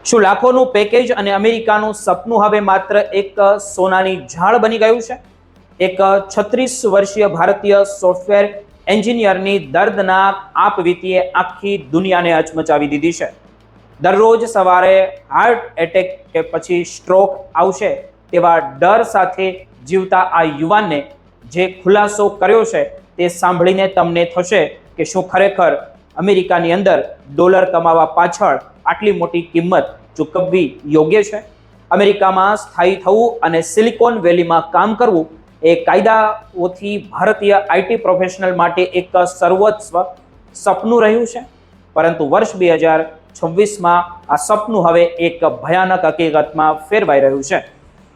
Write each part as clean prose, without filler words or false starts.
શું લાખોનું પેકેજ અને અમેરિકાનું સપનું હવે માત્ર એક સોનાની ઝાડ બની ગયું છે? એક 36 વર્ષીય ભારતીય સોફ્ટવેર એન્જિનિયરની દર્દનાક આપવીતીએ આખી દુનિયાને હચમચાવી દીધી છે. દરરોજ સવારે હાર્ટ એટેક કે પછી સ્ટ્રોક આવશે તેવા ડર સાથે જીવતા આ યુવાનને જે ખુલાસો કર્યો છે તે સાંભળીને તમને થશે કે શું ખરેખર અમેરિકાની અંદર ડોલર કમાવા પાછળ આટલી મોટી કિંમત ચૂકવવી યોગ્ય છે? અમેરિકામાં સ્થાયી થવું અને સિલિકોન વેલીમાં કામ કરવું એ કાયદાઓથી ભારતીય આઈટી પ્રોફેશનલ માટે એક સર્વોચ્ચ સપનું રહ્યું છે, પરંતુ વર્ષ 2026માં આ સપનું હવે એક ભયાનક હકીકતમાં ફેરવાઈ રહ્યું છે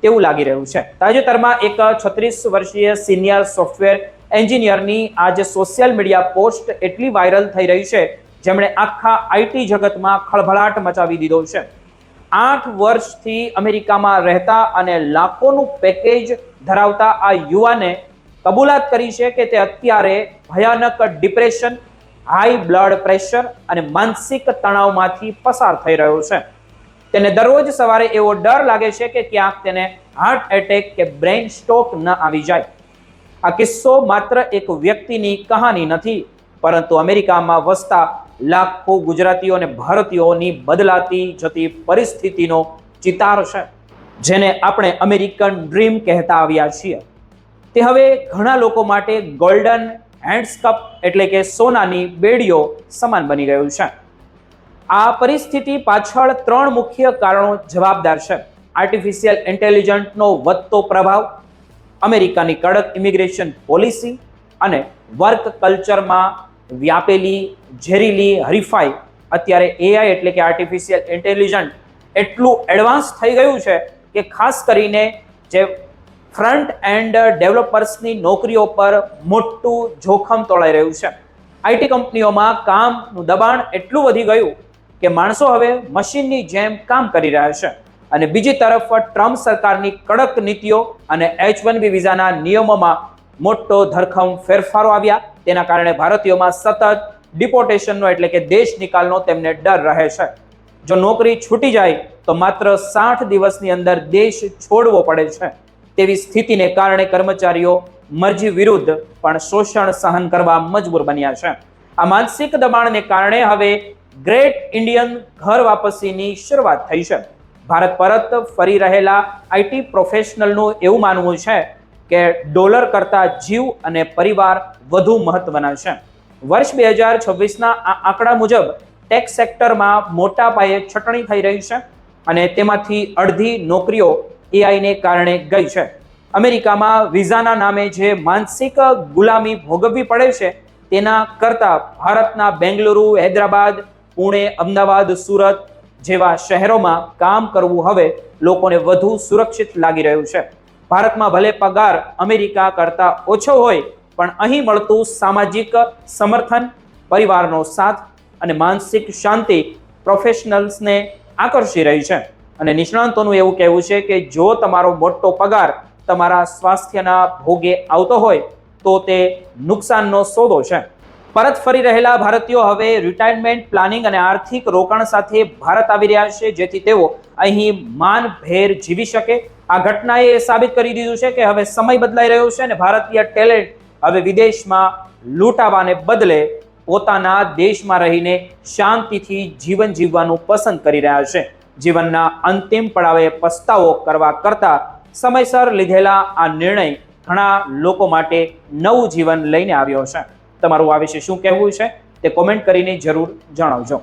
તેવું લાગી રહ્યું છે. તાજેતરમાં એક 36 વર્ષીય સિનિયર સોફ્ટવેર એન્જિનિયરની આજે સોશિયલ મીડિયા પોસ્ટ એટલી વાયરલ થઈ રહી છે જેમણે આખા આઈટી જગતમાં ખળભળાટ મચાવી દીધો છે. 8 વર્ષથી અમેરિકામાં રહેતા અને લાખોનું પેકેજ ધરાવતા આ યુવાને કબૂલાત કરી છે કે તે અત્યારે ભયાનક ડિપ્રેશન, હાઈ બ્લડ પ્રેશર અને માનસિક તણાવમાંથી પસાર થઈ રહ્યો છે. તેને દરરોજ સવારે એવો ડર લાગે છે કે ક્યાંક તેને હાર્ટ એટેક કે બ્રેઇન સ્ટ્રોક ન આવી જાય. આ કિસ્સો માત્ર એક વ્યક્તિની કહાની નથી, પરંતુ અમેરિકામાં વસતા લાખો ગુજરાતીઓ અને ભારતીયોની બદલાતી જતી પરિસ્થિતિનો ચિતાર છે, જેને આપણે અમેરિકન ડ્રીમ કહેતા આવ્યા છીએ. તે હવે ઘણા લોકો માટે ગોલ્ડન હેન્ડકપ એટલે કે સોનાની બેડીઓ સમાન બની ગયું છે. આ પરિસ્થિતિ પાછળ 3 મુખ્ય કારણો જવાબદાર છે: આર્ટિફિશિયલ ઇન્ટેલિજન્સનો વધતો પ્રભાવ, અમેરિકાની કડક ઇમિગ્રેશન પોલિસી અને વર્ક કલ્ચરમાં વ્યાપેલી ઝેરીલી હરીફાઈ. અત્યારે એઆઈ એટલે કે આર્ટિફિશિયલ ઇન્ટેલિજન્સ એટલું એડવાન્સ થઈ ગયું છે કે ખાસ કરીને જે ફ્રન્ટ એન્ડ ડેવલપર્સની નોકરીઓ પર મોટું જોખમ તોળાઈ રહ્યું છે. આઈટી કંપનીઓમાં કામનું દબાણ એટલું વધી ગયું કે માણસો હવે મશીનની જેમ કામ કરી રહ્યા છે. અને બીજી તરફ ટ્રમ્પ સરકારની કડક નીતિઓ અને H-1B વિઝાના નિયમોમાં મોટો ધરખમ ફેરફારો આવ્યા. તેના કારણે ભારતીયોમાં સતત ડિપોર્ટેશનનો એટલે કે દેશ નિકાલનો તેમને ડર રહે છે. જો નોકરી છૂટી જાય તો માત્ર 60 દિવસની અંદર દેશ છોડવો પડે છે. તેવી સ્થિતિને કારણે કર્મચારીઓ મરજી વિરુદ્ધ પણ શોષણ સહન કરવા મજબૂર બન્યા છે. આ માનસિક દબાણને કારણે હવે ગ્રેટ ઇન્ડિયન ઘર વાપસીની શરૂઆત થઈ છે. ભારત પરત ફરી રહેલા આઈટી પ્રોફેશનલનું એવું માનવું છે કે ડોલર કરતા જીવ અને પરિવાર વધુ મહત્વના છે. વર્ષ 2026ના આ આંકડા મુજબ ટેક સેક્ટરમાં મોટા પાયે છટણી થઈ રહી છે અને તેમાંથી અડધી નોકરીઓ એઆઈને કારણે ગઈ છે. અમેરિકામાં વિઝાના નામે જે માનસિક ગુલામી ભોગવવી પડે છે તેના કરતા ભારતના બેંગલુરુ, હૈદરાબાદ, પુણે, અમદાવાદ, સુરત જેવા શહેરોમાં કામ કરવું હવે લોકોને વધુ સુરક્ષિત લાગી રહ્યું છે. ભારતમાં ભલે પગાર અમેરિકા કરતા ઓછો હોય, પણ અહીં મળતું સામાજિક સમર્થન, પરિવારનો સાથ અને માનસિક શાંતિ પ્રોફેશનલ્સને આકર્ષી રહી છે. અને નિષ્ણાંતોનું એવું કહેવું છે કે જો તમારો મોટો પગાર તમારા સ્વાસ્થ્યના ભોગે આવતો હોય તો તે નુકસાનનો સોદો છે. પરત ફરી રહેલા ભારતીયો હવે રિટાયરમેન્ટ પ્લાનિંગ અને આર્થિક રોકાણ સાથે ભારત આવી રહ્યા છે, જેથી તેઓ અહીં માનભેર જીવી શકે. આ ઘટનાએ સાબિત કરી દીધું છે કે હવે સમય બદલાઈ રહ્યો છે અને ભારતીય ટેલેન્ટ હવે વિદેશમાં લૂંટાવાને બદલે પોતાના દેશમાં રહીને શાંતિથી જીવન જીવવાનું પસંદ કરી રહ્યા છે. જીવનના અંતિમ પડાવે પસ્તાવો કરવા કરતા સમયસર લીધેલા આ નિર્ણય ઘણા લોકો માટે નવું જીવન લઈને આવ્યો છે. તમારું આ વિશે શું કહેવું છે તે કોમેન્ટ કરીને જરૂર જણાવજો.